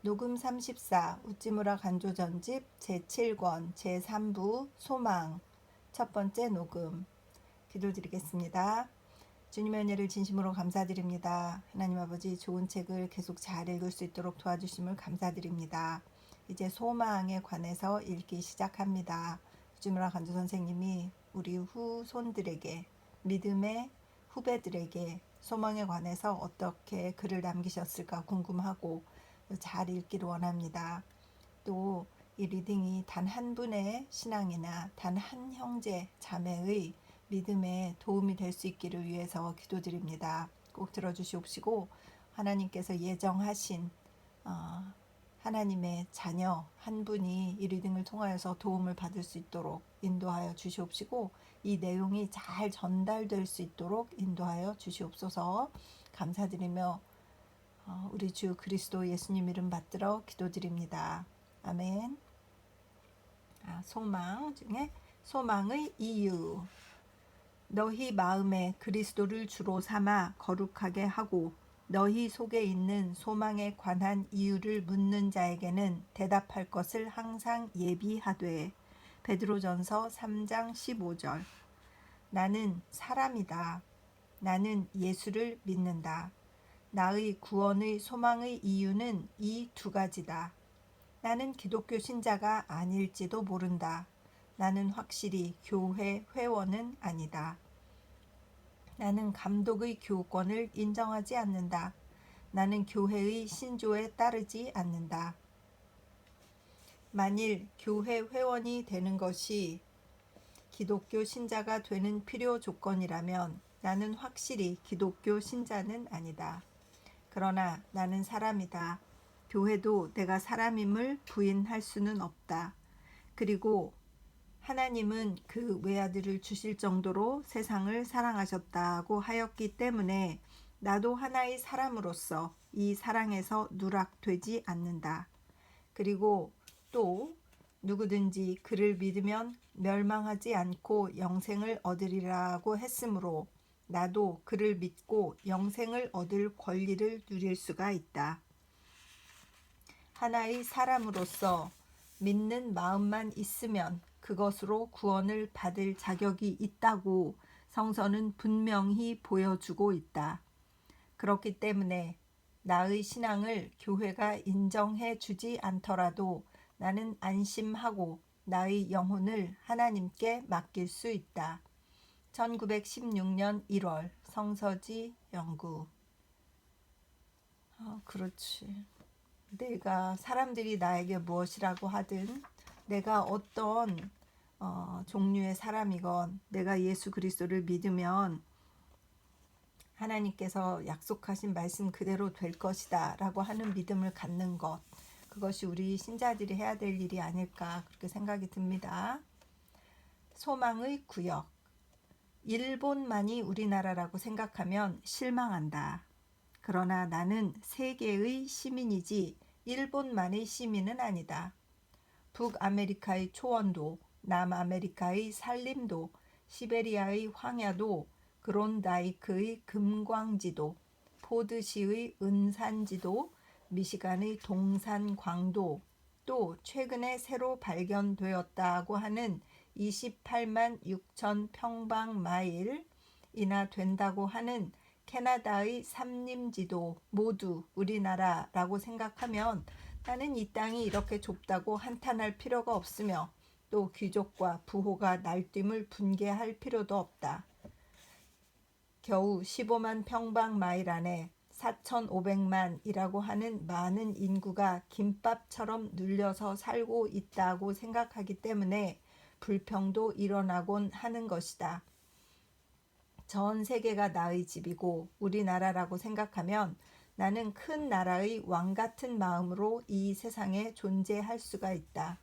녹음 34 우찌무라 간조전집 제7권 제3부 소망 첫 번째 녹음. 기도드리겠습니다. 주님의 은혜를 진심으로 감사드립니다. 하나님 아버지, 좋은 책을 계속 잘 읽을 수 있도록 도와주심을 감사드립니다. 이제 소망에 관해서 읽기 시작합니다. 우찌무라 간조 선생님이 우리 후손들에게, 믿음의 후배들에게 소망에 관해서 어떻게 글을 남기셨을까 궁금하고 잘 읽기를 원합니다. 또 이 리딩이 단 한 분의 신앙이나 단 한 형제 자매의 믿음에 도움이 될 수 있기를 위해서 기도드립니다. 꼭 들어주시옵시고 하나님께서 예정하신 하나님의 자녀 한 분이 이 리딩을 통하여서 도움을 받을 수 있도록 인도하여 주시옵시고 이 내용이 잘 전달될 수 있도록 인도하여 주시옵소서. 감사드리며 우리 주 그리스도 예수님 이름 받들어 기도드립니다. 아멘. 소망 중에 소망의 이유. 너희 마음에 그리스도를 주로 삼아 거룩하게 하고 너희 속에 있는 소망에 관한 이유를 묻는 자에게는 대답할 것을 항상 예비하되. 베드로전서 3장 15절. 나는 사람이다. 나는 예수를 믿는다. 나의 구원의 소망의 이유는 이 두 가지다. 나는 기독교 신자가 아닐지도 모른다. 나는 확실히 교회 회원은 아니다. 나는 감독의 교권을 인정하지 않는다. 나는 교회의 신조에 따르지 않는다. 만일 교회 회원이 되는 것이 기독교 신자가 되는 필요 조건이라면 나는 확실히 기독교 신자는 아니다. 그러나 나는 사람이다. 교회도 내가 사람임을 부인할 수는 없다. 그리고 하나님은 그 외아들을 주실 정도로 세상을 사랑하셨다고 하였기 때문에 나도 하나의 사람으로서 이 사랑에서 누락되지 않는다. 그리고 또 누구든지 그를 믿으면 멸망하지 않고 영생을 얻으리라고 했으므로 나도 그를 믿고 영생을 얻을 권리를 누릴 수가 있다. 하나의 사람으로서 믿는 마음만 있으면 그것으로 구원을 받을 자격이 있다고 성서는 분명히 보여주고 있다. 그렇기 때문에 나의 신앙을 교회가 인정해 주지 않더라도 나는 안심하고 나의 영혼을 하나님께 맡길 수 있다. 1916년 1월 성서지 연구. 그렇지. 내가 사람들이 나에게 무엇이라고 하든 내가 어떤 종류의 사람이건 내가 예수 그리스도를 믿으면 하나님께서 약속하신 말씀 그대로 될 것이다 라고 하는 믿음을 갖는 것, 그것이 우리 신자들이 해야 될 일이 아닐까 그렇게 생각이 듭니다. 소망의 구역. 일본만이 우리나라라고 생각하면 실망한다. 그러나 나는 세계의 시민이지 일본만의 시민은 아니다. 북아메리카의 초원도, 남아메리카의 산림도, 시베리아의 황야도, 그론다이크의 금광지도, 포드시의 은산지도, 미시간의 동산 광도, 또 최근에 새로 발견되었다고 하는 28만 6천 평방마일이나 된다고 하는 캐나다의 삼림지도 모두 우리나라라고 생각하면 나는 이 땅이 이렇게 좁다고 한탄할 필요가 없으며 또 귀족과 부호가 날뛰을 분개할 필요도 없다. 겨우 15만 평방마일 안에 4,500만이라고 하는 많은 인구가 김밥처럼 눌려서 살고 있다고 생각하기 때문에 불평도 일어나곤 하는 것이다. 전 세계가 나의 집이고 우리나라라고 생각하면 나는 큰 나라의 왕 같은 마음으로 이 세상에 존재할 수가 있다.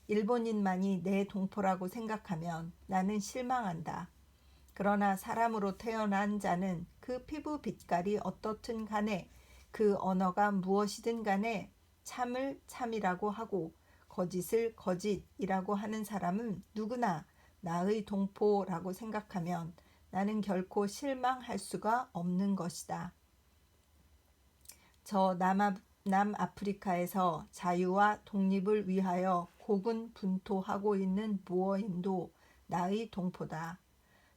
일본인만이 내 동포라고 생각하면 나는 실망한다. 그러나 사람으로 태어난 자는 그 피부 빛깔이 어떻든 간에 그 언어가 무엇이든 간에 참을 참이라고 하고 거짓을 거짓이라고 하는 사람은 누구나 나의 동포라고 생각하면 나는 결코 실망할 수가 없는 것이다. 저 남아프리카에서 자유와 독립을 위하여 고군분투하고 있는 무어인도 나의 동포다.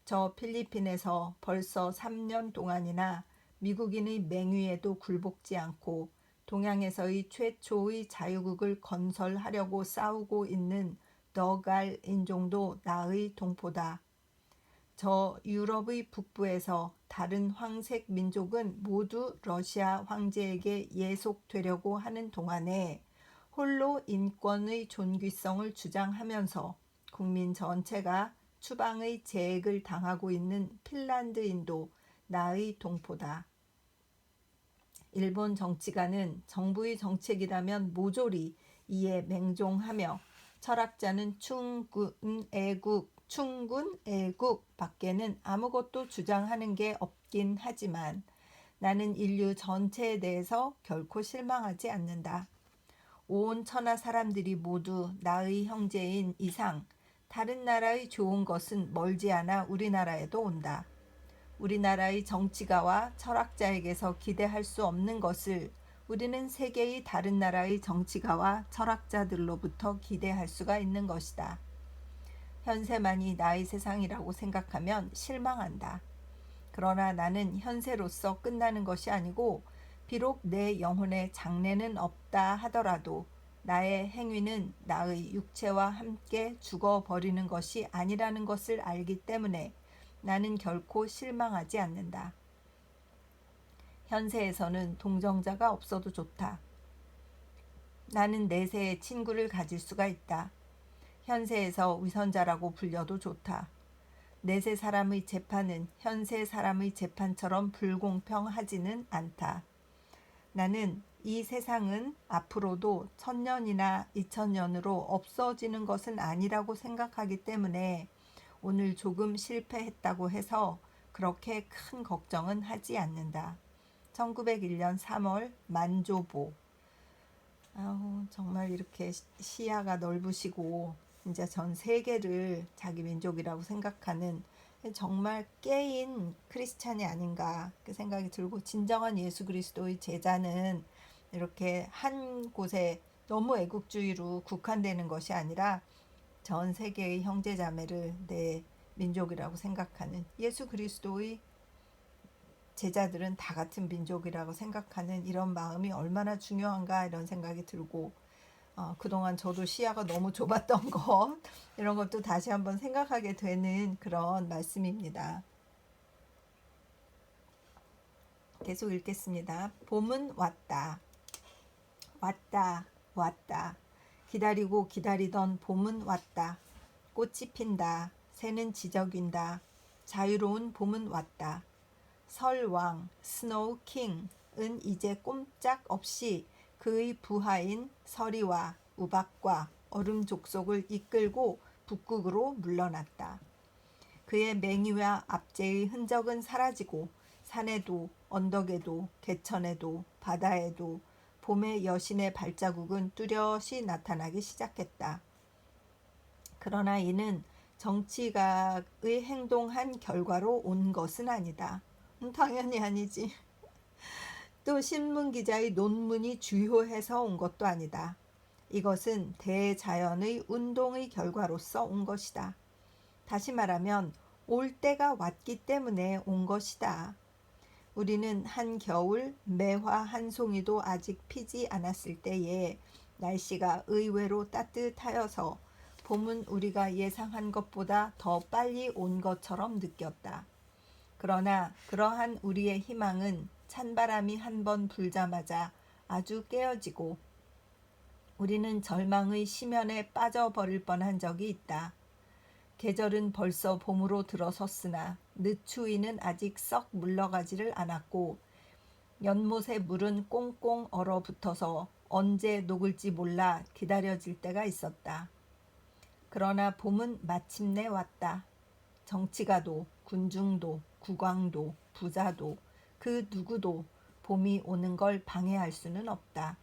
저 필리핀에서 벌써 3년 동안이나 미국인의 맹위에도 굴복지 않고 동양에서의 최초의 자유국을 건설하려고 싸우고 있는 너갈 인종도 나의 동포다. 저 유럽의 북부에서 다른 황색 민족은 모두 러시아 황제에게 예속되려고 하는 동안에 홀로 인권의 존귀성을 주장하면서 국민 전체가 추방의 제액을 당하고 있는 핀란드인도 나의 동포다. 일본 정치가는 정부의 정책이라면 모조리 이에 맹종하며 철학자는 충군 애국 밖에는 아무것도 주장하는 게 없긴 하지만 나는 인류 전체에 대해서 결코 실망하지 않는다. 온 천하 사람들이 모두 나의 형제인 이상 다른 나라의 좋은 것은 멀지 않아 우리나라에도 온다. 우리나라의 정치가와 철학자에게서 기대할 수 없는 것을 우리는 세계의 다른 나라의 정치가와 철학자들로부터 기대할 수가 있는 것이다. 현세만이 나의 세상이라고 생각하면 실망한다. 그러나 나는 현세로서 끝나는 것이 아니고 비록 내 영혼에 장래는 없다 하더라도 나의 행위는 나의 육체와 함께 죽어버리는 것이 아니라는 것을 알기 때문에 나는 결코 실망하지 않는다. 현세에서는 동정자가 없어도 좋다. 나는 내세에 친구를 가질 수가 있다. 현세에서 위선자라고 불려도 좋다. 내세 사람의 재판은 현세 사람의 재판처럼 불공평하지는 않다. 나는 이 세상은 앞으로도 1000년이나 2000년으로 없어지는 것은 아니라고 생각하기 때문에 오늘 조금 실패했다고 해서 그렇게 큰 걱정은 하지 않는다. 1901년 3월 만조보. 정말 이렇게 시야가 넓으시고 이제 전 세계를 자기 민족이라고 생각하는 정말 깨인 크리스찬이 아닌가 그 생각이 들고, 진정한 예수 그리스도의 제자는 이렇게 한 곳에 너무 애국주의로 국한되는 것이 아니라 전 세계의 형제자매를 내 민족이라고 생각하는, 예수 그리스도의 제자들은 다 같은 민족이라고 생각하는 이런 마음이 얼마나 중요한가 이런 생각이 들고, 그동안 저도 시야가 너무 좁았던 것 이런 것도 다시 한번 생각하게 되는 그런 말씀입니다. 계속 읽겠습니다. 봄은 왔다. 왔다. 왔다. 기다리고 기다리던 봄은 왔다. 꽃이 핀다. 새는 지저귀인다. 자유로운 봄은 왔다. 설왕 스노우 킹은 이제 꼼짝없이 그의 부하인 서리와 우박과 얼음 족속을 이끌고 북극으로 물러났다. 그의 맹위와 압제의 흔적은 사라지고 산에도 언덕에도 개천에도 바다에도 봄의 여신의 발자국은 뚜렷이 나타나기 시작했다. 그러나 이는 정치가의 행동한 결과로 온 것은 아니다. 당연히 아니지. 또 신문기자의 논문이 주요해서 온 것도 아니다. 이것은 대자연의 운동의 결과로서 온 것이다. 다시 말하면 올 때가 왔기 때문에 온 것이다. 우리는 한겨울 매화 한 송이도 아직 피지 않았을 때에 날씨가 의외로 따뜻하여서 봄은 우리가 예상한 것보다 더 빨리 온 것처럼 느꼈다. 그러나 그러한 우리의 희망은 찬바람이 한번 불자마자 아주 깨어지고 우리는 절망의 심연에 빠져버릴 뻔한 적이 있다. 계절은 벌써 봄으로 들어섰으나 늦추위는 아직 썩 물러가지를 않았고 연못의 물은 꽁꽁 얼어붙어서 언제 녹을지 몰라 기다려질 때가 있었다. 그러나 봄은 마침내 왔다. 정치가도 군중도 국왕도 부자도 그 누구도 봄이 오는 걸 방해할 수는 없다.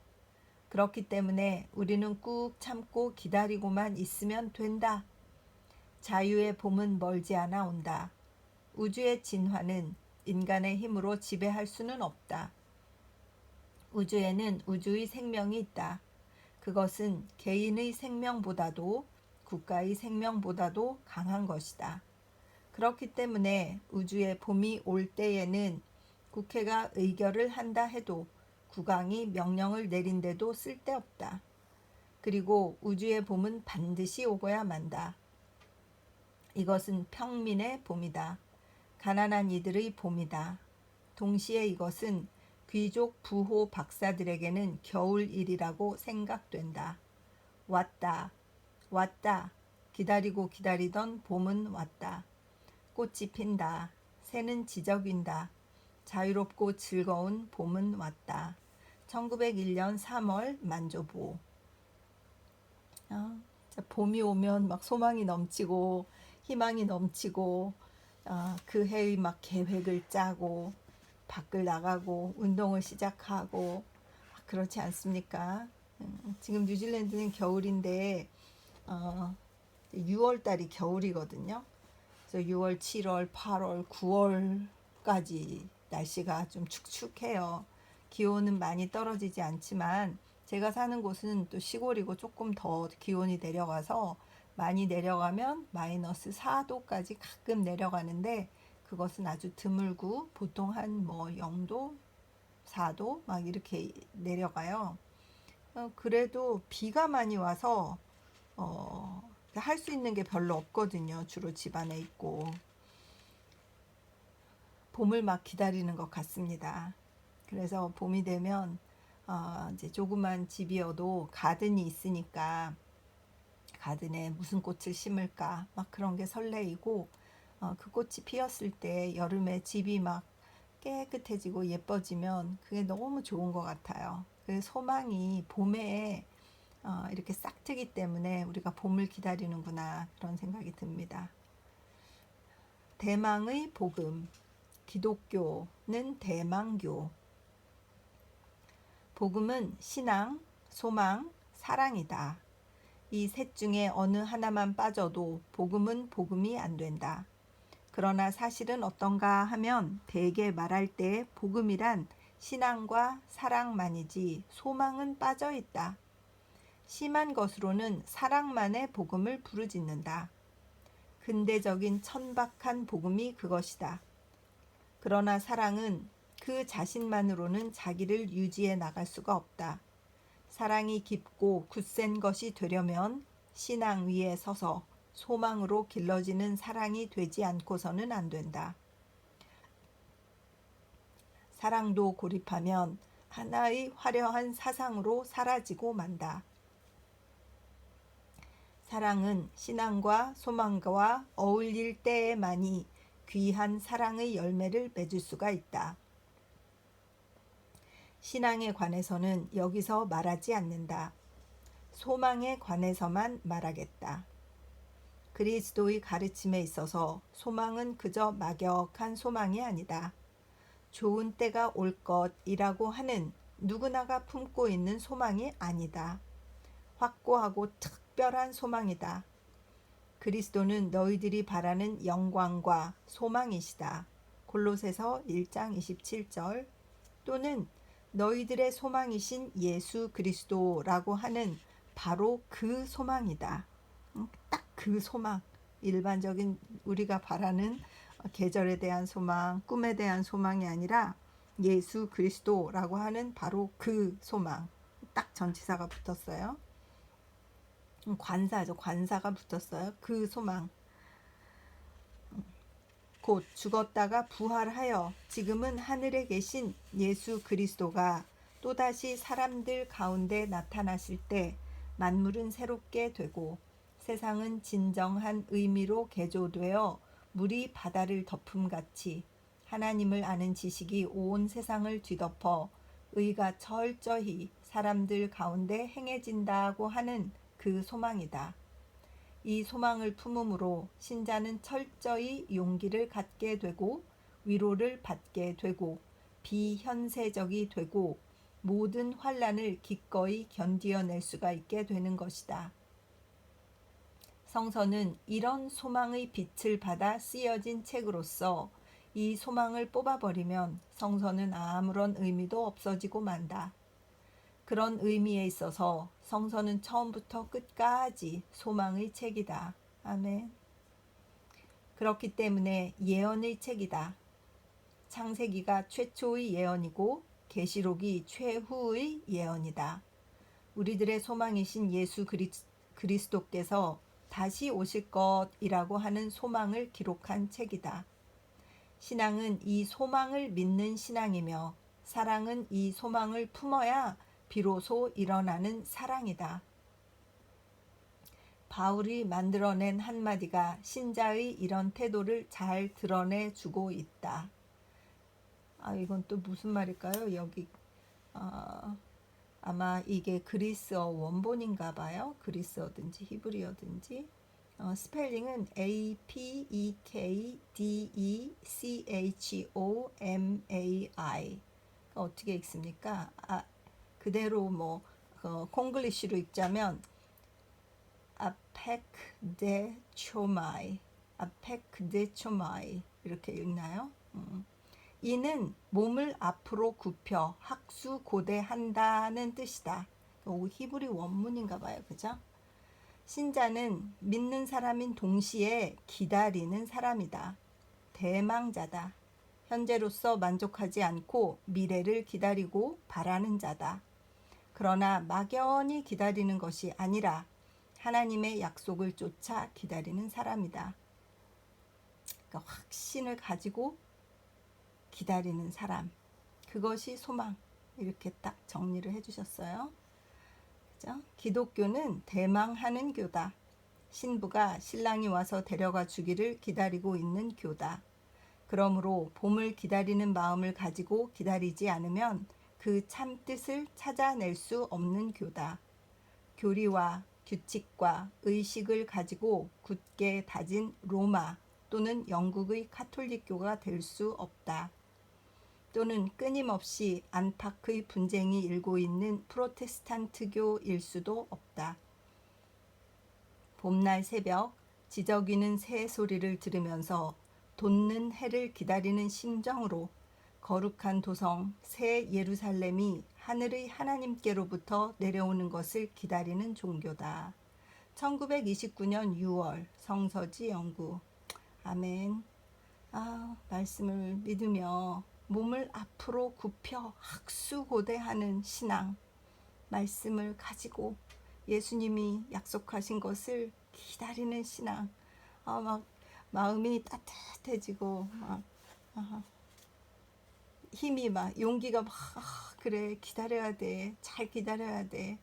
그렇기 때문에 우리는 꾹 참고 기다리고만 있으면 된다. 자유의 봄은 멀지 않아 온다. 우주의 진화는 인간의 힘으로 지배할 수는 없다. 우주에는 우주의 생명이 있다. 그것은 개인의 생명보다도 국가의 생명보다도 강한 것이다. 그렇기 때문에 우주에 봄이 올 때에는 국회가 의결을 한다 해도 국왕이 명령을 내린데도 쓸데없다. 그리고 우주의 봄은 반드시 오고야 만다. 이것은 평민의 봄이다. 가난한 이들의 봄이다. 동시에 이것은 귀족, 부호, 박사들에게는 겨울일이라고 생각된다. 왔다. 왔다. 기다리고 기다리던 봄은 왔다. 꽃이 핀다. 새는 지저귀인다. 자유롭고 즐거운 봄은 왔다. 1901년 3월 만조보. 봄이 오면 막 소망이 넘치고 희망이 넘치고 그 해의 막 계획을 짜고 밖을 나가고 운동을 시작하고 그렇지 않습니까? 지금 뉴질랜드는 겨울인데 6월 달이 겨울이거든요. 그래서 6월, 7월, 8월, 9월까지 날씨가 좀 축축해요. 기온은 많이 떨어지지 않지만 제가 사는 곳은 또 시골이고 조금 더 기온이 내려가서 많이 내려가면 마이너스 4도까지 가끔 내려가는데 그것은 아주 드물고 보통 한 뭐 0도, 4도 막 이렇게 내려가요. 그래도 비가 많이 와서 할 수 있는 게 별로 없거든요. 주로 집 안에 있고. 봄을 막 기다리는 것 같습니다. 그래서 봄이 되면 이제 조그만 집이어도 가든이 있으니까 가든에 무슨 꽃을 심을까 막 그런 게 설레이고 그 꽃이 피었을 때 여름에 집이 막 깨끗해지고 예뻐지면 그게 너무 좋은 것 같아요. 그 소망이 봄에 이렇게 싹 트기 때문에 우리가 봄을 기다리는구나 그런 생각이 듭니다. 대망의 복음. 기독교는 대망교. 복음은 신앙, 소망, 사랑이다. 이 셋 중에 어느 하나만 빠져도 복음은 복음이 안 된다. 그러나 사실은 어떤가 하면 대개 말할 때 복음이란 신앙과 사랑만이지 소망은 빠져 있다. 심한 것으로는 사랑만의 복음을 부르짖는다. 근대적인 천박한 복음이 그것이다. 그러나 사랑은 그 자신만으로는 자기를 유지해 나갈 수가 없다. 사랑이 깊고 굳센 것이 되려면 신앙 위에 서서 소망으로 길러지는 사랑이 되지 않고서는 안 된다. 사랑도 고립하면 하나의 화려한 사상으로 사라지고 만다. 사랑은 신앙과 소망과 어울릴 때에만이 귀한 사랑의 열매를 맺을 수가 있다. 신앙에 관해서는 여기서 말하지 않는다. 소망에 관해서만 말하겠다. 그리스도의 가르침에 있어서 소망은 그저 막역한 소망이 아니다. 좋은 때가 올 것이라고 하는 누구나가 품고 있는 소망이 아니다. 확고하고 특별한 소망이다. 그리스도는 너희들이 바라는 영광과 소망이시다. 골로새서 1장 27절 또는 너희들의 소망이신 예수 그리스도라고 하는 바로 그 소망이다. 딱 그 소망. 일반적인 우리가 바라는 계절에 대한 소망, 꿈에 대한 소망이 아니라 예수 그리스도라고 하는 바로 그 소망. 딱 전치사가 붙었어요. 관사죠. 관사가 붙었어요. 그 소망. 곧 죽었다가 부활하여 지금은 하늘에 계신 예수 그리스도가 또다시 사람들 가운데 나타나실 때 만물은 새롭게 되고 세상은 진정한 의미로 개조되어 물이 바다를 덮음같이 하나님을 아는 지식이 온 세상을 뒤덮어 의가 철저히 사람들 가운데 행해진다고 하는 그 소망이다. 이 소망을 품음으로 신자는 철저히 용기를 갖게 되고 위로를 받게 되고 비현세적이 되고 모든 환난을 기꺼이 견디어낼 수가 있게 되는 것이다. 성서는 이런 소망의 빛을 받아 쓰여진 책으로서 이 소망을 뽑아버리면 성서는 아무런 의미도 없어지고 만다. 그런 의미에 있어서 성서는 처음부터 끝까지 소망의 책이다. 아멘. 그렇기 때문에 예언의 책이다. 창세기가 최초의 예언이고 계시록이 최후의 예언이다. 우리들의 소망이신 예수 그리스도께서 다시 오실 것이라고 하는 소망을 기록한 책이다. 신앙은 이 소망을 믿는 신앙이며 사랑은 이 소망을 품어야 비로소 일어나는 사랑이다. 바울이 만들어낸 한마디가 신자의 이런 태도를 잘 드러내주고 있다. 이건 또 무슨 말일까요? 여기 아마 이게 그리스어 원본인가 봐요. 그리스어든지 히브리어든지. 스펠링은 APEKDECHOMAI. 어떻게 읽습니까? 그대로 콩글리시로 읽자면 아펙데초마이 이렇게 읽나요? 이는 몸을 앞으로 굽혀 학수고대한다는 뜻이다. 히브리 원문인가 봐요. 그죠? 신자는 믿는 사람인 동시에 기다리는 사람이다. 대망자다. 현재로서 만족하지 않고 미래를 기다리고 바라는 자다. 그러나 막연히 기다리는 것이 아니라 하나님의 약속을 쫓아 기다리는 사람이다. 그러니까 확신을 가지고 기다리는 사람. 그것이 소망. 이렇게 딱 정리를 해주셨어요. 그죠? 기독교는 대망하는 교다. 신부가 신랑이 와서 데려가 주기를 기다리고 있는 교다. 그러므로 봄을 기다리는 마음을 가지고 기다리지 않으면 그 참뜻을 찾아낼 수 없는 교다. 교리와 규칙과 의식을 가지고 굳게 다진 로마 또는 영국의 카톨릭교가 될 수 없다. 또는 끊임없이 안팎의 분쟁이 일고 있는 프로테스탄트교일 수도 없다. 봄날 새벽 지저귀는 새 소리를 들으면서 돋는 해를 기다리는 심정으로 거룩한 도성 새 예루살렘이 하늘의 하나님께로부터 내려오는 것을 기다리는 종교다. 1929년 6월 성서지 연구. 아멘. 말씀을 믿으며 몸을 앞으로 굽혀 학수고대하는 신앙, 말씀을 가지고 예수님이 약속하신 것을 기다리는 신앙. 마음이 따뜻해지고 힘이 용기가 그래 기다려야 돼. 잘 기다려야 돼.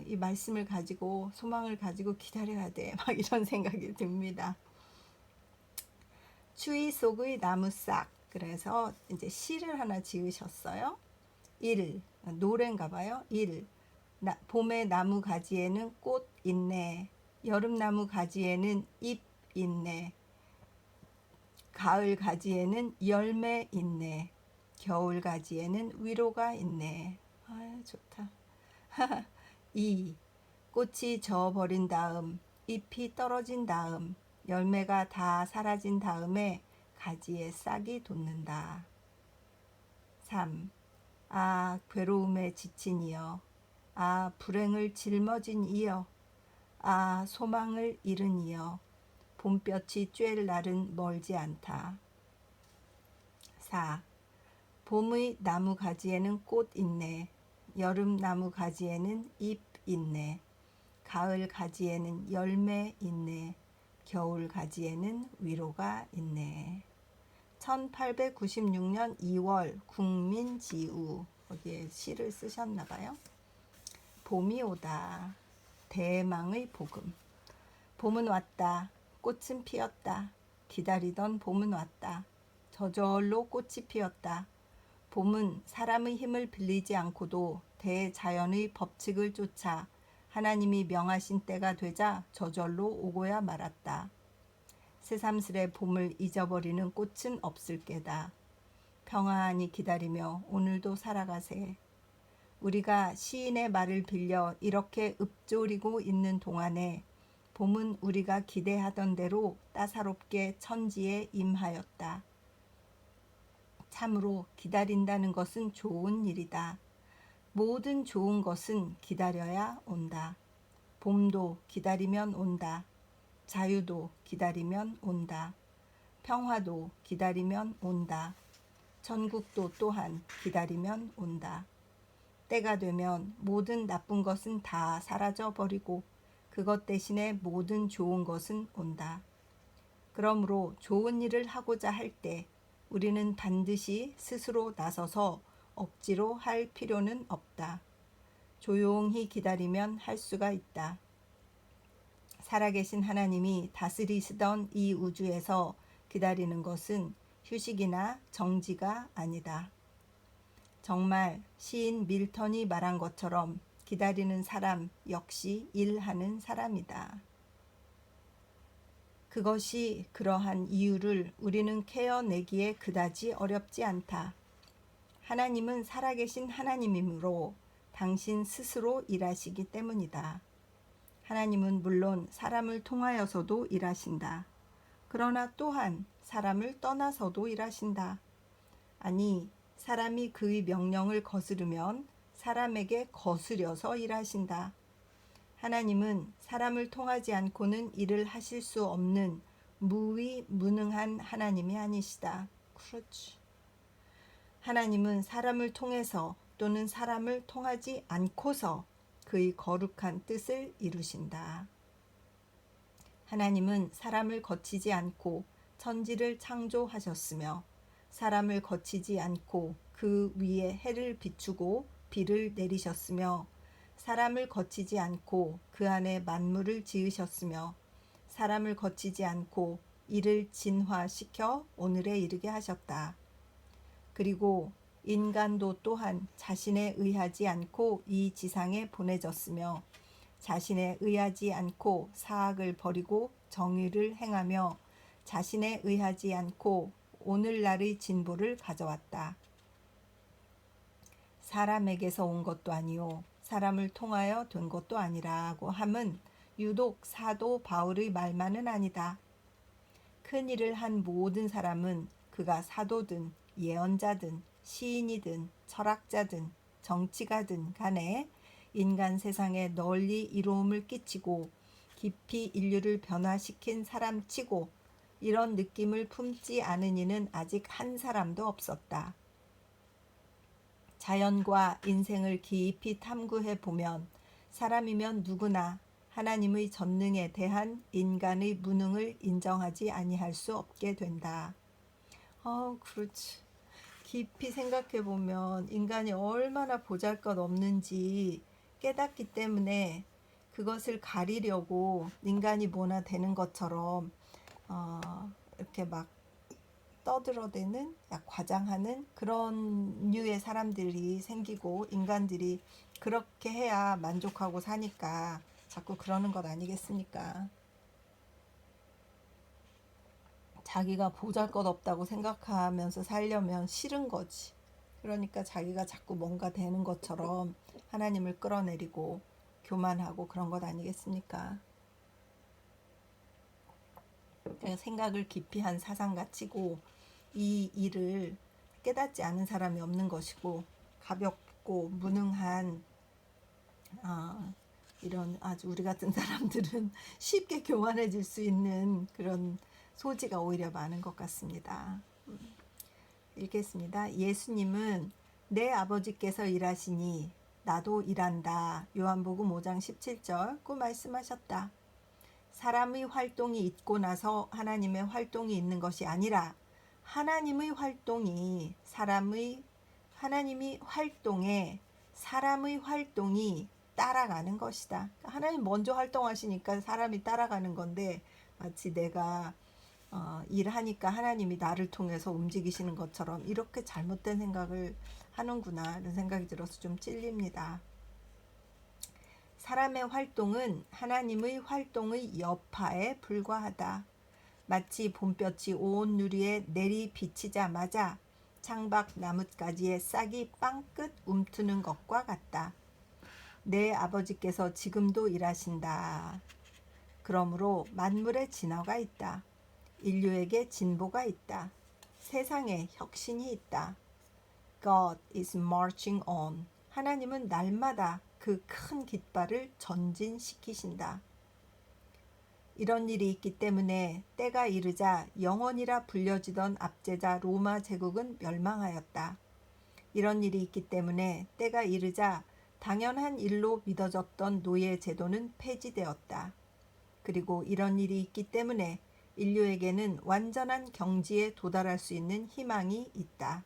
이 말씀을 가지고 소망을 가지고 기다려야 돼. 이런 생각이 듭니다. 추위 속의 나무싹. 그래서 이제 시를 하나 지으셨어요. 노래인가 봐요. 봄의 나무 가지에는 꽃 있네. 여름 나무 가지에는 잎 있네. 가을 가지에는 열매 있네. 겨울 가지에는 위로가 있네. 좋다. 2. 꽃이 져버린 다음, 잎이 떨어진 다음, 열매가 다 사라진 다음에 가지에 싹이 돋는다. 3. 괴로움에 지친 이여. 불행을 짊어진 이여. 소망을 잃은 이여. 봄볕이 쬐을 날은 멀지 않다. 4. 봄의 나무 가지에는 꽃 있네. 여름 나무 가지에는 잎 있네. 가을 가지에는 열매 있네. 겨울 가지에는 위로가 있네. 1896년 2월 국민지우. 거기에 시를 쓰셨나 봐요. 봄이 오다. 대망의 복음. 봄은 왔다. 꽃은 피었다. 기다리던 봄은 왔다. 저절로 꽃이 피었다. 봄은 사람의 힘을 빌리지 않고도 대자연의 법칙을 쫓아 하나님이 명하신 때가 되자 저절로 오고야 말았다. 새삼스레 봄을 잊어버리는 꽃은 없을 게다. 평안히 기다리며 오늘도 살아가세. 우리가 시인의 말을 빌려 이렇게 읊조리고 있는 동안에 봄은 우리가 기대하던 대로 따사롭게 천지에 임하였다. 참으로 기다린다는 것은 좋은 일이다. 모든 좋은 것은 기다려야 온다. 봄도 기다리면 온다. 자유도 기다리면 온다. 평화도 기다리면 온다. 전국도 또한 기다리면 온다. 때가 되면 모든 나쁜 것은 다 사라져 버리고 그것 대신에 모든 좋은 것은 온다. 그러므로 좋은 일을 하고자 할 때 우리는 반드시 스스로 나서서 억지로 할 필요는 없다. 조용히 기다리면 할 수가 있다. 살아계신 하나님이 다스리시던 이 우주에서 기다리는 것은 휴식이나 정지가 아니다. 정말 시인 밀턴이 말한 것처럼 기다리는 사람 역시 일하는 사람이다. 그것이 그러한 이유를 우리는 캐어내기에 그다지 어렵지 않다. 하나님은 살아계신 하나님이므로 당신 스스로 일하시기 때문이다. 하나님은 물론 사람을 통하여서도 일하신다. 그러나 또한 사람을 떠나서도 일하신다. 아니, 사람이 그의 명령을 거스르면 사람에게 거스려서 일하신다. 하나님은 사람을 통하지 않고는 일을 하실 수 없는 무위무능한 하나님이 아니시다. 그렇지. 하나님은 사람을 통해서 또는 사람을 통하지 않고서 그의 거룩한 뜻을 이루신다. 하나님은 사람을 거치지 않고 천지를 창조하셨으며 사람을 거치지 않고 그 위에 해를 비추고 비를 내리셨으며 사람을 거치지 않고 그 안에 만물을 지으셨으며 사람을 거치지 않고 이를 진화시켜 오늘에 이르게 하셨다. 그리고 인간도 또한 자신에 의하지 않고 이 지상에 보내졌으며 자신에 의하지 않고 사악을 버리고 정의를 행하며 자신에 의하지 않고 오늘날의 진보를 가져왔다. 사람에게서 온 것도 아니요 사람을 통하여 된 것도 아니라고 함은 유독 사도 바울의 말만은 아니다. 큰 일을 한 모든 사람은 그가 사도든 예언자든 시인이든 철학자든 정치가든 간에 인간 세상에 널리 이로움을 끼치고 깊이 인류를 변화시킨 사람치고 이런 느낌을 품지 않은 이는 아직 한 사람도 없었다. 자연과 인생을 깊이 탐구해 보면 사람이면 누구나 하나님의 전능에 대한 인간의 무능을 인정하지 아니할 수 없게 된다. 그렇지. 깊이 생각해 보면 인간이 얼마나 보잘것없는지 깨닫기 때문에 그것을 가리려고 인간이 뭐나 되는 것처럼 이렇게 막 떠들어대는 과장하는 그런 류의 사람들이 생기고 인간들이 그렇게 해야 만족하고 사니까 자꾸 그러는 것 아니겠습니까? 자기가 보잘것없다고 생각하면서 살려면 싫은 거지. 그러니까 자기가 자꾸 뭔가 되는 것처럼 하나님을 끌어내리고 교만하고 그런 것 아니겠습니까? 생각을 깊이 한 사상가치고 이 일을 깨닫지 않은 사람이 없는 것이고 가볍고 무능한 이런 아주 우리 같은 사람들은 쉽게 교만해질 수 있는 그런 소지가 오히려 많은 것 같습니다. 읽겠습니다. 예수님은 내 아버지께서 일하시니 나도 일한다. 요한복음 5장 17절 말씀하셨다. 사람의 활동이 있고 나서 하나님의 활동이 있는 것이 아니라 하나님의 활동이 하나님이 활동에 사람의 활동이 따라가는 것이다. 하나님 먼저 활동하시니까 사람이 따라가는 건데 마치 내가 일하니까 하나님이 나를 통해서 움직이시는 것처럼 이렇게 잘못된 생각을 하는구나 이런 생각이 들어서 좀 찔립니다. 사람의 활동은 하나님의 활동의 여파에 불과하다. 마치 봄볕이 온 누리에 내리 비치자마자 창밖 나뭇가지에 싹이 빵긋 움트는 것과 같다. 내 아버지께서 지금도 일하신다. 그러므로 만물에 진화가 있다. 인류에게 진보가 있다. 세상에 혁신이 있다. God is marching on. 하나님은 날마다 그 큰 깃발을 전진시키신다. 이런 일이 있기 때문에 때가 이르자 영원이라 불려지던 압제자 로마 제국은 멸망하였다. 이런 일이 있기 때문에 때가 이르자 당연한 일로 믿어졌던 노예 제도는 폐지되었다. 그리고 이런 일이 있기 때문에 인류에게는 완전한 경지에 도달할 수 있는 희망이 있다.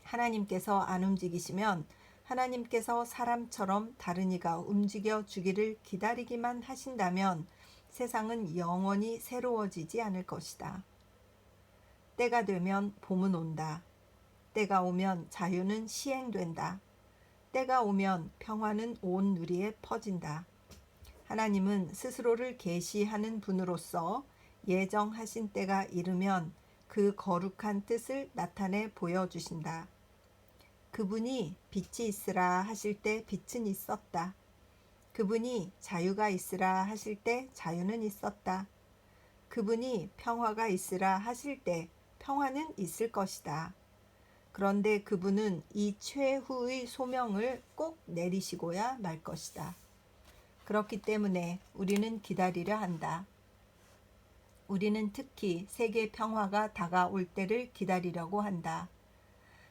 하나님께서 안 움직이시면 하나님께서 사람처럼 다른 이가 움직여 주기를 기다리기만 하신다면 세상은 영원히 새로워지지 않을 것이다. 때가 되면 봄은 온다. 때가 오면 자유는 시행된다. 때가 오면 평화는 온 누리에 퍼진다. 하나님은 스스로를 계시하는 분으로서 예정하신 때가 이르면 그 거룩한 뜻을 나타내 보여주신다. 그분이 빛이 있으라 하실 때 빛은 있었다. 그분이 자유가 있으라 하실 때 자유는 있었다. 그분이 평화가 있으라 하실 때 평화는 있을 것이다. 그런데 그분은 이 최후의 소명을 꼭 내리시고야 말 것이다. 그렇기 때문에 우리는 기다리려 한다. 우리는 특히 세계 평화가 다가올 때를 기다리려고 한다.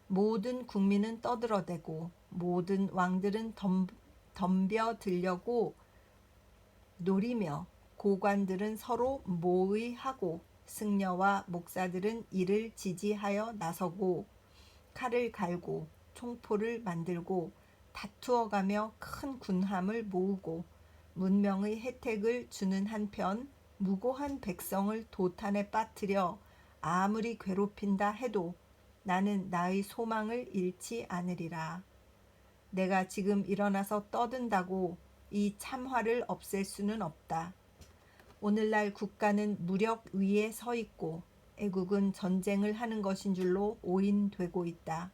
모든 국민은 떠들어대고 모든 왕들은 덤벼들려고 노리며 고관들은 서로 모의하고 승려와 목사들은 이를 지지하여 나서고 칼을 갈고 총포를 만들고 다투어가며 큰 군함을 모으고 문명의 혜택을 주는 한편 무고한 백성을 도탄에 빠뜨려 아무리 괴롭힌다 해도 나는 나의 소망을 잃지 않으리라. 내가 지금 일어나서 떠든다고 이 참화를 없앨 수는 없다. 오늘날 국가는 무력 위에 서 있고 애국은 전쟁을 하는 것인 줄로 오인되고 있다.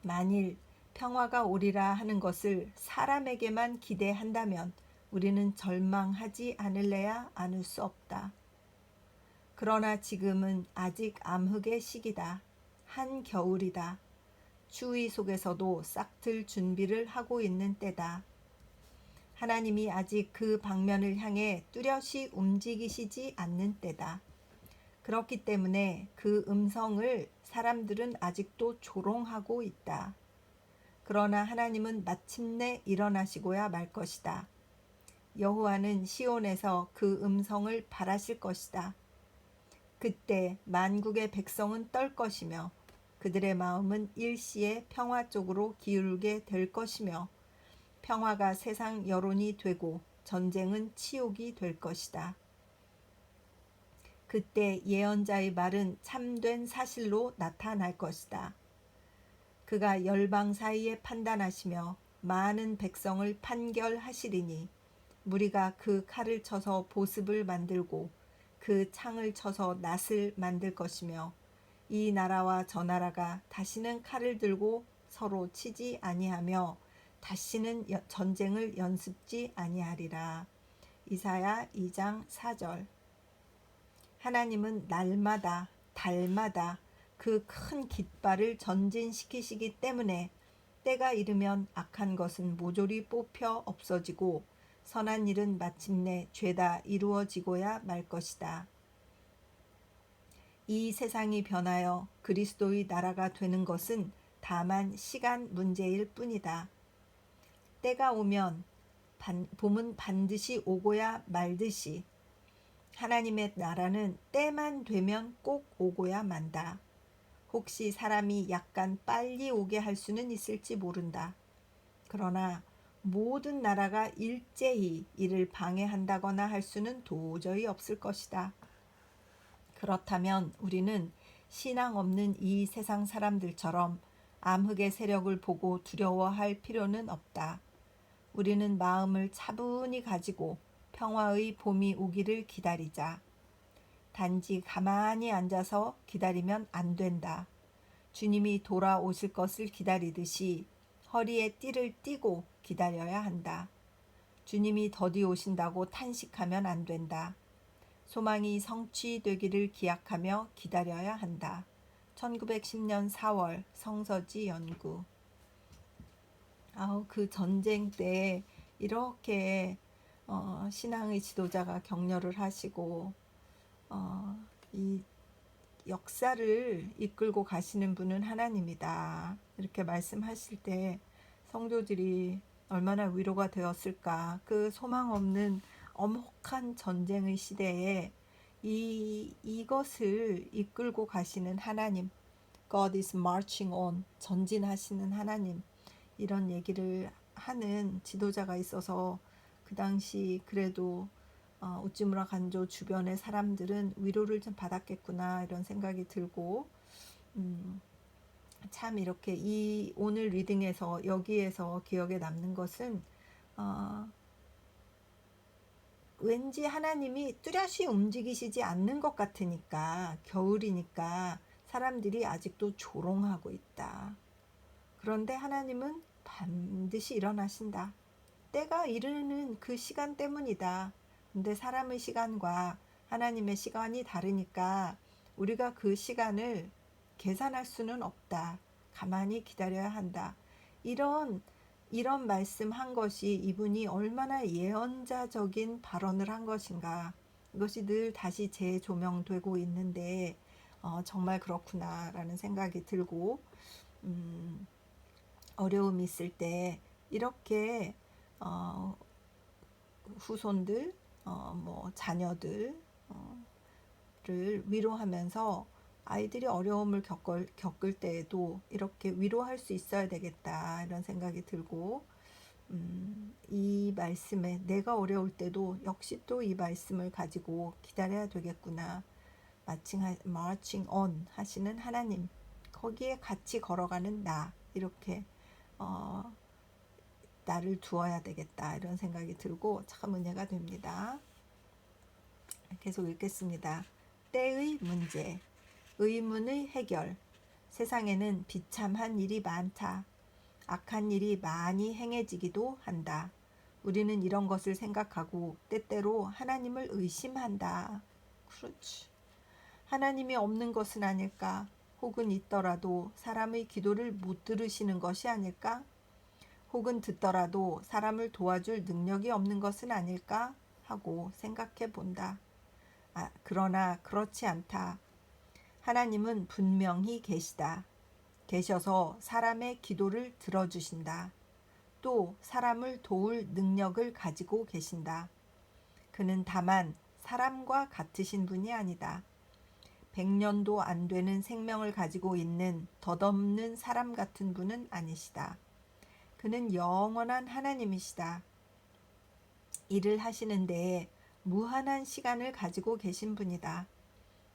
만일 평화가 오리라 하는 것을 사람에게만 기대한다면 우리는 절망하지 않을래야 않을 수 없다. 그러나 지금은 아직 암흑의 시기다. 한겨울이다. 추위 속에서도 싹틀 준비를 하고 있는 때다. 하나님이 아직 그 방면을 향해 뚜렷이 움직이시지 않는 때다. 그렇기 때문에 그 음성을 사람들은 아직도 조롱하고 있다. 그러나 하나님은 마침내 일어나시고야 말 것이다. 여호와는 시온에서 그 음성을 발하실 것이다. 그때 만국의 백성은 떨 것이며 그들의 마음은 일시에 평화 쪽으로 기울게 될 것이며 평화가 세상 여론이 되고 전쟁은 치욕이 될 것이다. 그때 예언자의 말은 참된 사실로 나타날 것이다. 그가 열방 사이에 판단하시며 많은 백성을 판결하시리니 무리가 그 칼을 쳐서 보습을 만들고 그 창을 쳐서 낫을 만들 것이며 이 나라와 저 나라가 다시는 칼을 들고 서로 치지 아니하며 다시는 전쟁을 연습지 아니하리라. 이사야 2장 4절. 하나님은 날마다 달마다 그 큰 깃발을 전진시키시기 때문에 때가 이르면 악한 것은 모조리 뽑혀 없어지고 선한 일은 마침내 죄다 이루어지고야 말 것이다. 이 세상이 변하여 그리스도의 나라가 되는 것은 다만 시간 문제일 뿐이다. 때가 오면 봄은 반드시 오고야 말듯이 하나님의 나라는 때만 되면 꼭 오고야 만다. 혹시 사람이 약간 빨리 오게 할 수는 있을지 모른다. 그러나 모든 나라가 일제히 이를 방해한다거나 할 수는 도저히 없을 것이다. 그렇다면 우리는 신앙 없는 이 세상 사람들처럼 암흑의 세력을 보고 두려워할 필요는 없다. 우리는 마음을 차분히 가지고 평화의 봄이 오기를 기다리자. 단지 가만히 앉아서 기다리면 안 된다. 주님이 돌아오실 것을 기다리듯이 허리에 띠를 띠고 기다려야 한다. 주님이 더디 오신다고 탄식하면 안 된다. 소망이 성취되기를 기약하며 기다려야 한다. 1910년 4월 성서지 연구. 그 전쟁 때 이렇게 신앙의 지도자가 격려를 하시고 이 역사를 이끌고 가시는 분은 하나님이다. 이렇게 말씀하실 때 성도들이 얼마나 위로가 되었을까. 그 소망 없는 엄혹한 전쟁의 시대에 이것을 이끌고 가시는 하나님, God is marching on, 전진하시는 하나님, 이런 얘기를 하는 지도자가 있어서 그 당시 그래도 우찌무라 간조 주변의 사람들은 위로를 좀 받았겠구나 이런 생각이 들고, 참 이렇게 이 오늘 리딩에서 여기에서 기억에 남는 것은 왠지 하나님이 뚜렷이 움직이시지 않는 것 같으니까, 겨울이니까 사람들이 아직도 조롱하고 있다. 그런데 하나님은 반드시 일어나신다. 때가 이르는 그 시간 때문이다. 근데 사람의 시간과 하나님의 시간이 다르니까 우리가 그 시간을 계산할 수는 없다. 가만히 기다려야 한다. 이런 말씀한 것이 이분이 얼마나 예언자적인 발언을 한 것인가. 이것이 늘 다시 재조명되고 있는데 정말 그렇구나라는 생각이 들고, 어려움이 있을 때 이렇게 후손들, 자녀들을 위로하면서 아이들이 어려움을 겪을 때에도 이렇게 위로할 수 있어야 되겠다 이런 생각이 들고, 이 말씀에 내가 어려울 때도 역시 또 이 말씀을 가지고 기다려야 되겠구나. marching on 하시는 하나님, 거기에 같이 걸어가는 나, 이렇게 나를 두어야 되겠다 이런 생각이 들고 참 은혜가 됩니다. 계속 읽겠습니다. 때의 문제, 의문의 해결. 세상에는 비참한 일이 많다. 악한 일이 많이 행해지기도 한다. 우리는 이런 것을 생각하고 때때로 하나님을 의심한다. 그렇지. 하나님이 없는 것은 아닐까? 혹은 있더라도 사람의 기도를 못 들으시는 것이 아닐까? 혹은 듣더라도 사람을 도와줄 능력이 없는 것은 아닐까? 하고 생각해 본다. 그러나 그렇지 않다. 하나님은 분명히 계셔서 사람의 기도를 들어주신다. 또 사람을 도울 능력을 가지고 계신다. 그는 다만 사람과 같으신 분이 아니다. 100년도 안 되는 생명을 가지고 있는 덧없는 사람 같은 분은 아니시다. 그는 영원한 하나님이시다. 일을 하시는 데에 무한한 시간을 가지고 계신 분이다.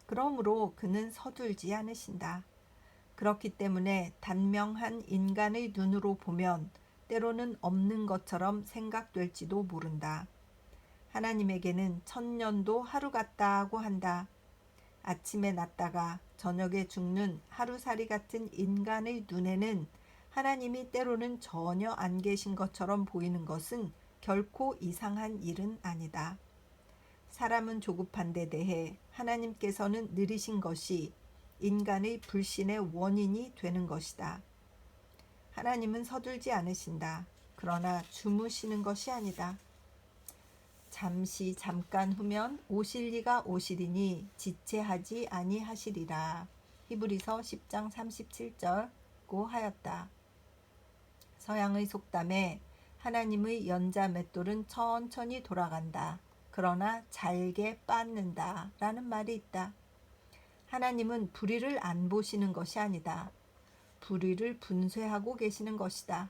그러므로 그는 서둘지 않으신다. 그렇기 때문에 단명한 인간의 눈으로 보면 때로는 없는 것처럼 생각될지도 모른다. 하나님에게는 1000년도 하루 같다고 한다. 아침에 났다가 저녁에 죽는 하루살이 같은 인간의 눈에는 하나님이 때로는 전혀 안 계신 것처럼 보이는 것은 결코 이상한 일은 아니다. 사람은 조급한 데 대해 하나님께서는 느리신 것이 인간의 불신의 원인이 되는 것이다. 하나님은 서둘지 않으신다. 그러나 주무시는 것이 아니다. 잠깐 후면 오실 이가 오시리니 지체하지 아니하시리라. 히브리서 10장 37절고 하였다. 서양의 속담에 하나님의 연자 맷돌은 천천히 돌아간다. 그러나 잘게 빻는다 라는 말이 있다. 하나님은 불의를 안 보시는 것이 아니다. 불의를 분쇄하고 계시는 것이다.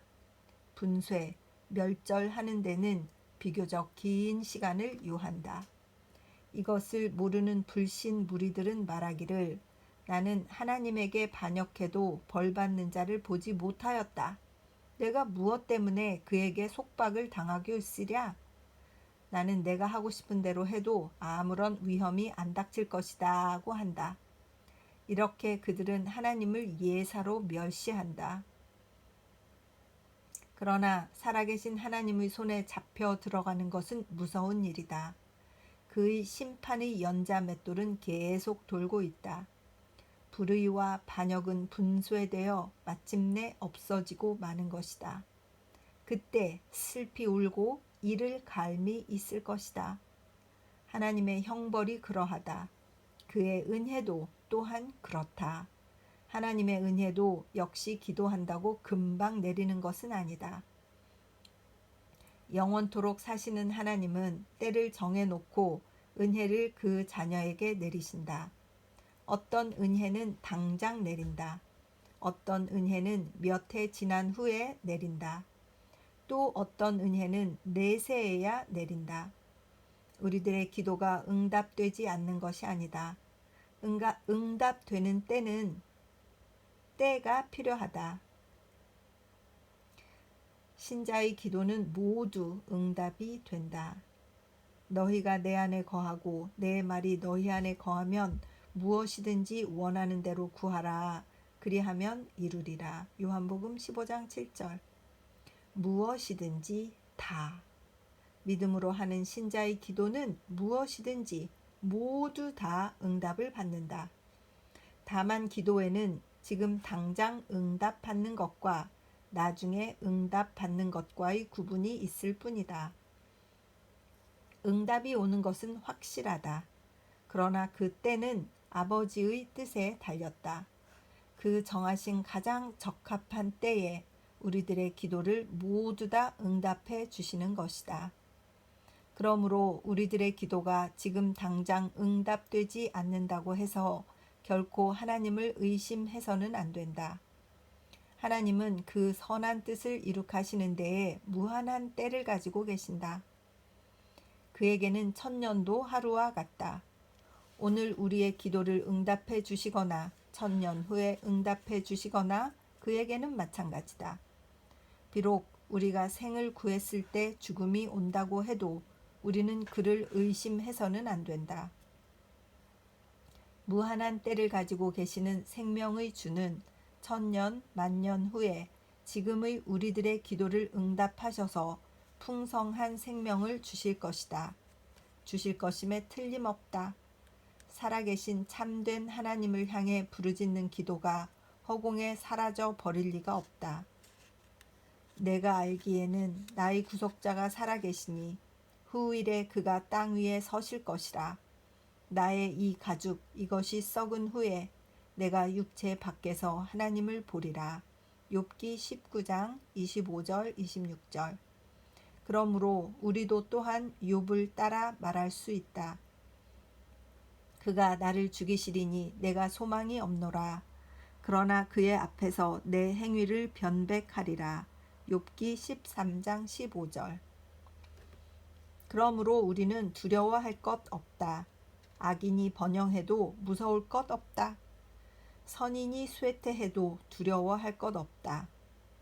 분쇄, 멸절하는 데는 비교적 긴 시간을 요한다. 이것을 모르는 불신 무리들은 말하기를 나는 하나님에게 반역해도 벌받는 자를 보지 못하였다. 내가 무엇 때문에 그에게 속박을 당하게 했으랴? 나는 내가 하고 싶은 대로 해도 아무런 위험이 안 닥칠 것이다 고 한다. 이렇게 그들은 하나님을 예사로 멸시한다. 그러나 살아계신 하나님의 손에 잡혀 들어가는 것은 무서운 일이다. 그의 심판의 연자 맷돌은 계속 돌고 있다. 불의와 반역은 분쇄되어 마침내 없어지고 마는 것이다. 그때 슬피 울고 이를 갈미 있을 것이다. 하나님의 형벌이 그러하다. 그의 은혜도 또한 그렇다. 하나님의 은혜도 역시 기도한다고 금방 내리는 것은 아니다. 영원토록 사시는 하나님은 때를 정해놓고 은혜를 그 자녀에게 내리신다. 어떤 은혜는 당장 내린다. 어떤 은혜는 몇 해 지난 후에 내린다. 또 어떤 은혜는 내세에야 내린다. 우리들의 기도가 응답되지 않는 것이 아니다. 응답되는 때가 필요하다. 신자의 기도는 모두 응답이 된다. 너희가 내 안에 거하고 내 말이 너희 안에 거하면 무엇이든지 원하는 대로 구하라. 그리하면 이루리라. 요한복음 15장 7절. 무엇이든지 다. 믿음으로 하는 신자의 기도는 무엇이든지 모두 다 응답을 받는다. 다만 기도에는 지금 당장 응답받는 것과 나중에 응답받는 것과의 구분이 있을 뿐이다. 응답이 오는 것은 확실하다. 그러나 그 때는 아버지의 뜻에 달렸다. 그 정하신 가장 적합한 때에 우리들의 기도를 모두 다 응답해 주시는 것이다. 그러므로 우리들의 기도가 지금 당장 응답되지 않는다고 해서 결코 하나님을 의심해서는 안 된다. 하나님은 그 선한 뜻을 이룩하시는 데에 무한한 때를 가지고 계신다. 그에게는 천년도 하루와 같다. 오늘 우리의 기도를 응답해 주시거나 천년 후에 응답해 주시거나 그에게는 마찬가지다. 비록 우리가 생을 구했을 때 죽음이 온다고 해도 우리는 그를 의심해서는 안 된다. 무한한 때를 가지고 계시는 생명의 주는 천년, 만년 후에 지금의 우리들의 기도를 응답하셔서 풍성한 생명을 주실 것이다. 주실 것임에 틀림없다. 살아계신 참된 하나님을 향해 부르짖는 기도가 허공에 사라져 버릴 리가 없다. 내가 알기에는 나의 구속자가 살아계시니 후일에 그가 땅 위에 서실 것이라. 나의 이 가죽 이것이 썩은 후에 내가 육체 밖에서 하나님을 보리라. 욥기 19장 25절 26절. 그러므로 우리도 또한 욥을 따라 말할 수 있다. 그가 나를 죽이시리니 내가 소망이 없노라. 그러나 그의 앞에서 내 행위를 변백하리라. 욥기 13장 15절. 그러므로 우리는 두려워할 것 없다. 악인이 번영해도 무서울 것 없다. 선인이 쇠퇴해도 두려워할 것 없다.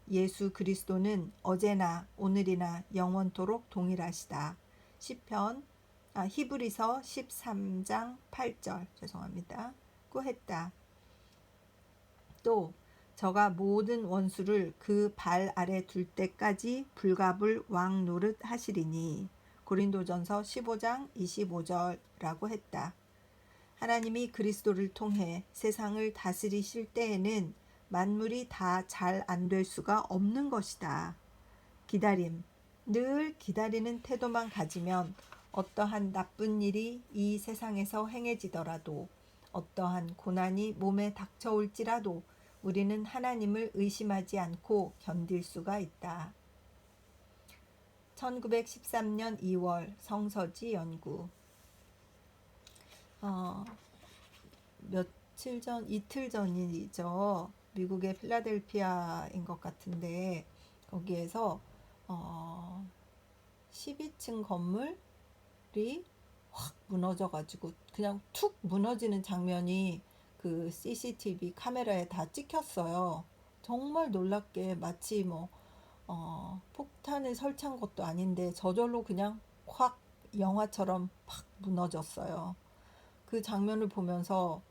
예수 그리스도는 어제나 오늘이나 영원토록 동일하시다. 히브리서 13장 8절 죄송합니다. 고 했다. 또 저가 모든 원수를 그 발 아래 둘 때까지 불갑을 왕 노릇 하시리니 고린도전서 15장 25절라고 했다. 하나님이 그리스도를 통해 세상을 다스리실 때에는 만물이 다 잘 안 될 수가 없는 것이다. 기다림, 늘 기다리는 태도만 가지면 어떠한 나쁜 일이 이 세상에서 행해지더라도 어떠한 고난이 몸에 닥쳐올지라도 우리는 하나님을 의심하지 않고 견딜 수가 있다. 1913년 2월 성서지 연구. 이틀 전이죠. 미국의 필라델피아인 것 같은데 거기에서 12층 건물이 확 무너져가지고 그냥 툭 무너지는 장면이 그 CCTV 카메라에 다 찍혔어요. 정말 놀랍게 마치 폭탄을 설치한 것도 아닌데 저절로 그냥 확 영화처럼 팍 무너졌어요. 그 장면을 보면서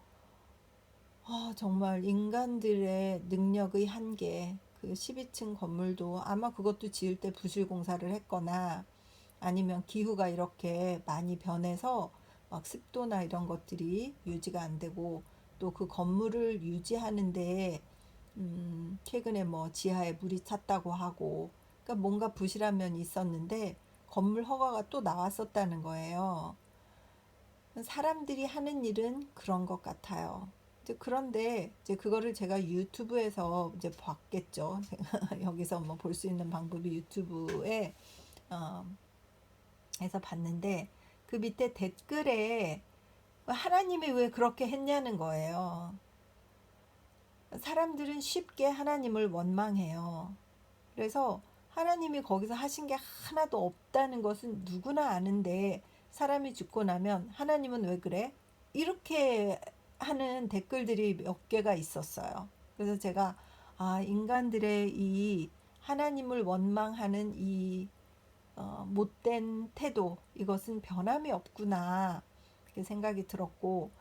정말 인간들의 능력의 한계, 그 12층 건물도 아마 그것도 지을 때 부실 공사를 했거나 아니면 기후가 이렇게 많이 변해서 막 습도나 이런 것들이 유지가 안 되고 또 그 건물을 유지하는데 최근에 지하에 물이 찼다고 하고 그러니까 뭔가 부실한 면이 있었는데 건물 허가가 또 나왔었다는 거예요. 사람들이 하는 일은 그런 것 같아요. 그런데 이제 그거를 제가 유튜브에서 이제 봤겠죠. 여기서 뭐 볼 수 있는 방법이 유튜브에 어, 해서 봤는데 그 밑에 댓글에 하나님이 왜 그렇게 했냐는 거예요. 사람들은 쉽게 하나님을 원망해요. 그래서 하나님이 거기서 하신 게 하나도 없다는 것은 누구나 아는데 사람이 죽고 나면 하나님은 왜 그래? 이렇게 하는 댓글들이 몇 개가 있었어요. 그래서 제가 인간들의 이 하나님을 원망하는 이 못된 태도, 이것은 변함이 없구나, 그렇게 생각이 들었고,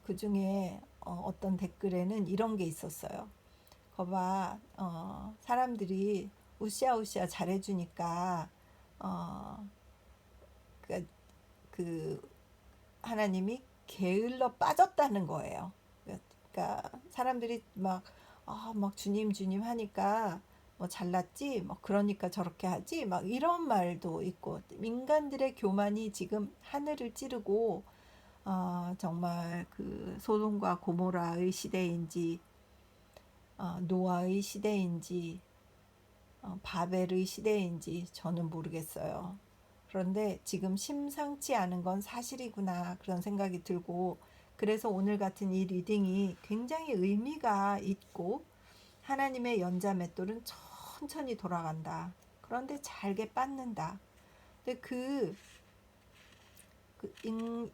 그 중에 어떤 댓글에는 이런 게 있었어요. 거봐, 사람들이 우시아우시아 잘해주니까 그, 그 하나님이 게을러 빠졌다는 거예요. 그러니까 사람들이 막 주님 주님 하니까 뭐 잘났지, 뭐 그러니까 저렇게 하지, 막 이런 말도 있고, 인간들의 교만이 지금 하늘을 찌르고 정말 그 소돔과 고모라의 시대인지 노아의 시대인지 바벨의 시대인지 저는 모르겠어요. 그런데 지금 심상치 않은 건 사실이구나, 그런 생각이 들고, 그래서 오늘 같은 이 리딩이 굉장히 의미가 있고, 하나님의 연자 맷돌은 천천히 돌아간다. 그런데 잘게 빻는다. 근데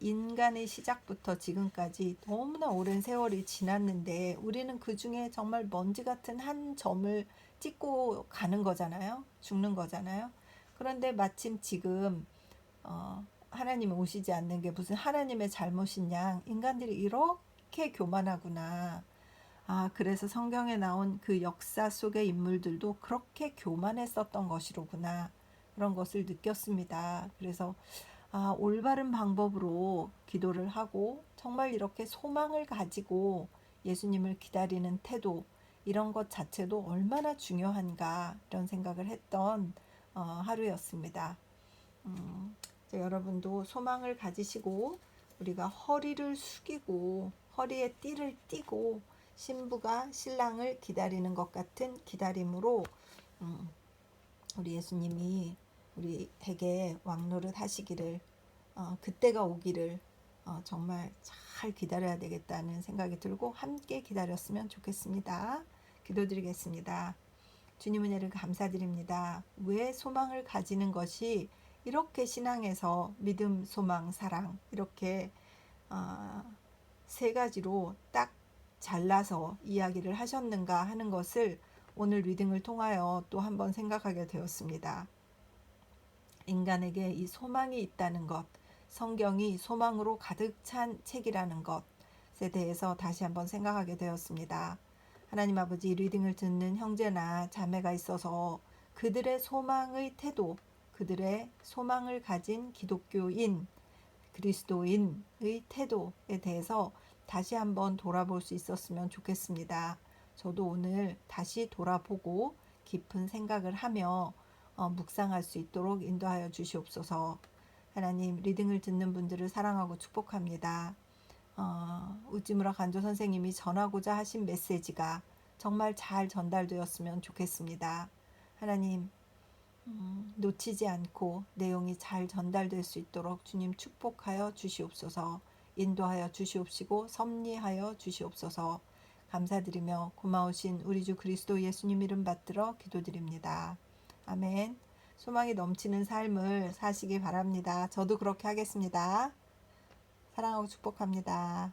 인간의 시작부터 지금까지 너무나 오랜 세월이 지났는데 우리는 그 중에 정말 먼지 같은 한 점을 찍고 가는 거잖아요. 죽는 거잖아요. 그런데 마침 지금 하나님이 오시지 않는 게 무슨 하나님의 잘못인 양 인간들이 이렇게 교만하구나. 그래서 성경에 나온 그 역사 속의 인물들도 그렇게 교만했었던 것이로구나. 그런 것을 느꼈습니다. 그래서 올바른 방법으로 기도를 하고 정말 이렇게 소망을 가지고 예수님을 기다리는 태도, 이런 것 자체도 얼마나 중요한가, 이런 생각을 했던 하루였습니다. 여러분도 소망을 가지시고 우리가 허리를 숙이고 허리에 띠를 띠고 신부가 신랑을 기다리는 것 같은 기다림으로 우리 예수님이 우리에게 왕노릇 하시기를, 그때가 오기를 정말 잘 기다려야 되겠다는 생각이 들고 함께 기다렸으면 좋겠습니다. 기도드리겠습니다. 주님 은혜를 감사드립니다. 왜 소망을 가지는 것이 이렇게 신앙에서 믿음, 소망, 사랑, 이렇게 세 가지로 딱 잘라서 이야기를 하셨는가 하는 것을 오늘 리딩을 통하여 또 한번 생각하게 되었습니다. 인간에게 이 소망이 있다는 것, 성경이 소망으로 가득 찬 책이라는 것에 대해서 다시 한번 생각하게 되었습니다. 하나님 아버지, 리딩을 듣는 형제나 자매가 있어서 그들의 소망의 태도, 그들의 소망을 가진 기독교인, 그리스도인의 태도에 대해서 다시 한번 돌아볼 수 있었으면 좋겠습니다. 저도 오늘 다시 돌아보고 깊은 생각을 하며 묵상할 수 있도록 인도하여 주시옵소서. 하나님, 리딩을 듣는 분들을 사랑하고 축복합니다. 우찌무라 간조 선생님이 전하고자 하신 메시지가 정말 잘 전달되었으면 좋겠습니다. 하나님, 놓치지 않고 내용이 잘 전달될 수 있도록 주님 축복하여 주시옵소서. 인도하여 주시옵시고 섭리하여 주시옵소서. 감사드리며 고마우신 우리 주 그리스도 예수님 이름 받들어 기도드립니다. 아멘. 소망이 넘치는 삶을 사시기 바랍니다. 저도 그렇게 하겠습니다. 사랑하고 축복합니다.